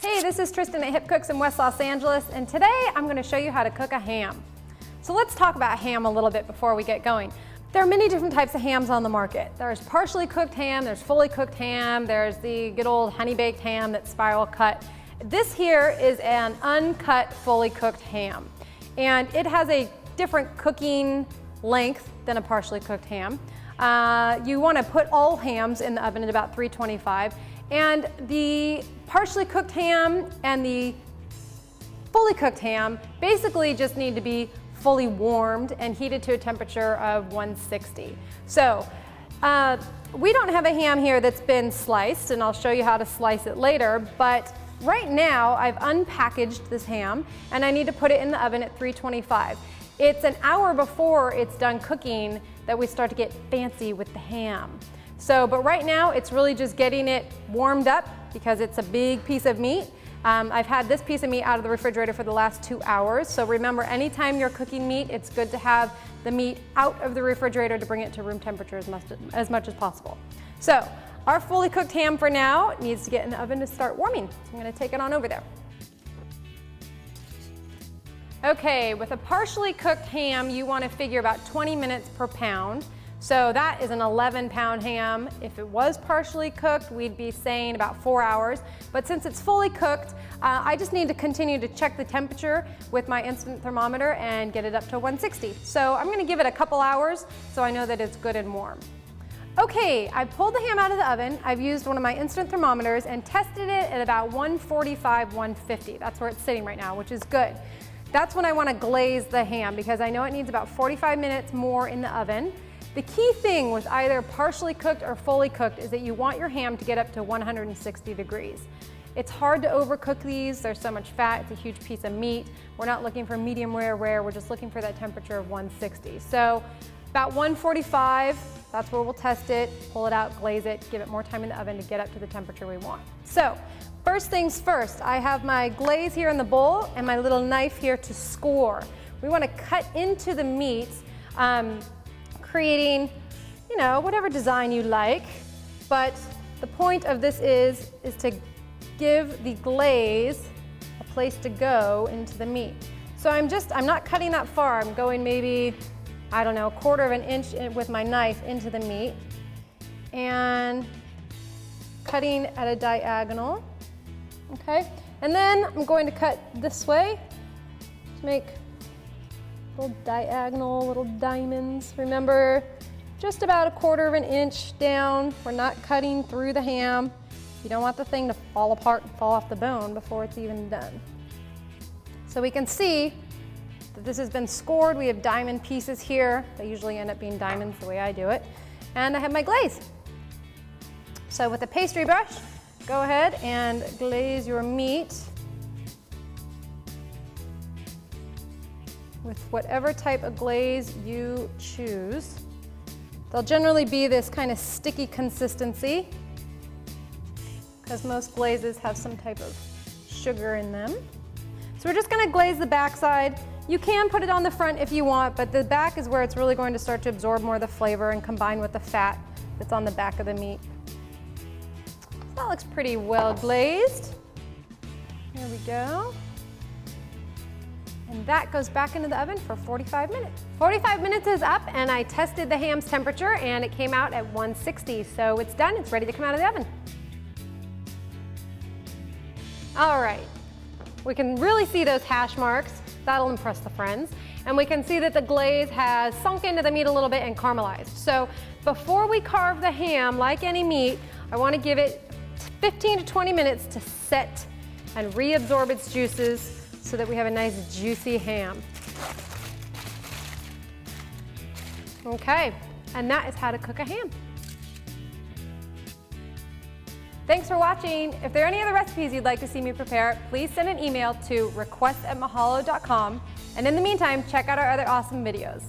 Hey, this is Tristan at Hip Cooks in West Los Angeles, and today I'm going to show you how to cook a ham. So let's talk about ham a little bit before we get going. There are many different types of hams on the market. There's partially cooked ham, there's fully cooked ham, there's the good old honey baked ham that's spiral cut. This here is an uncut, fully cooked ham, and it has a different cooking length than a partially cooked ham. You want to put all hams in the oven at about 325, and the partially cooked ham and the fully cooked ham basically just need to be fully warmed and heated to a temperature of 160. So we don't have a ham here that's been sliced, and I'll show you how to slice it later, but right now I've unpackaged this ham and I need to put it in the oven at 325. It's an hour before it's done cooking that we start to get fancy with the ham. So, but right now it's really just getting it warmed up because it's a big piece of meat. I've had this piece of meat out of the refrigerator for the last 2 hours. So remember, anytime you're cooking meat, it's good to have the meat out of the refrigerator to bring it to room temperature as much as possible. So our fully cooked ham for now needs to get in the oven to start warming. So I'm going to take it on over there. Okay, with a partially cooked ham, you want to figure about 20 minutes per pound. So that is an 11-pound ham. If it was partially cooked, we'd be saying about 4 hours. But since it's fully cooked, I just need to continue to check the temperature with my instant thermometer and get it up to 160. So I'm going to give it a couple hours so I know that it's good and warm. Okay, I've pulled the ham out of the oven. I've used one of my instant thermometers and tested it at about 145, 150. That's where it's sitting right now, which is good. That's when I want to glaze the ham because I know it needs about 45 minutes more in the oven. The key thing with either partially cooked or fully cooked is that you want your ham to get up to 160 degrees. It's hard to overcook these. There's so much fat. It's a huge piece of meat. We're not looking for medium rare. We're just looking for that temperature of 160. So about 145, that's where we'll test it, pull it out, glaze it, give it more time in the oven to get up to the temperature we want. So first things first, I have my glaze here in the bowl and my little knife here to score. We want to cut into the meat, creating, you know, whatever design you like, but the point of this is to give the glaze a place to go into the meat. So I'm not cutting that far. I'm going maybe, I don't know, 1/4 of an inch with my knife into the meat and cutting at a diagonal, okay? And then I'm going to cut this way to make little diagonal, little diamonds. Remember, just about 1/4 of an inch down. We're not cutting through the ham. You don't want the thing to fall apart and fall off the bone before it's even done. So we can see that this has been scored. We have diamond pieces here. They usually end up being diamonds the way I do it. And I have my glaze. So with a pastry brush, go ahead and glaze your meat with whatever type of glaze you choose. They'll generally be this kind of sticky consistency because most glazes have some type of sugar in them. So we're just going to glaze the backside. You can put it on the front if you want, but the back is where it's really going to start to absorb more of the flavor and combine with the fat that's on the back of the meat. So that looks pretty well glazed. There we go. And that goes back into the oven for 45 minutes. 45 minutes is up, and I tested the ham's temperature and it came out at 160. So it's done, it's ready to come out of the oven. All right, we can really see those hash marks. That'll impress the friends. And we can see that the glaze has sunk into the meat a little bit and caramelized. So before we carve the ham, like any meat, I want to give it 15 to 20 minutes to set and reabsorb its juices so that we have a nice juicy ham. Okay, and that is how to cook a ham. Thanks for watching. If there are any other recipes you'd like to see me prepare, please send an email to request@mahalo.com. And in the meantime, check out our other awesome videos.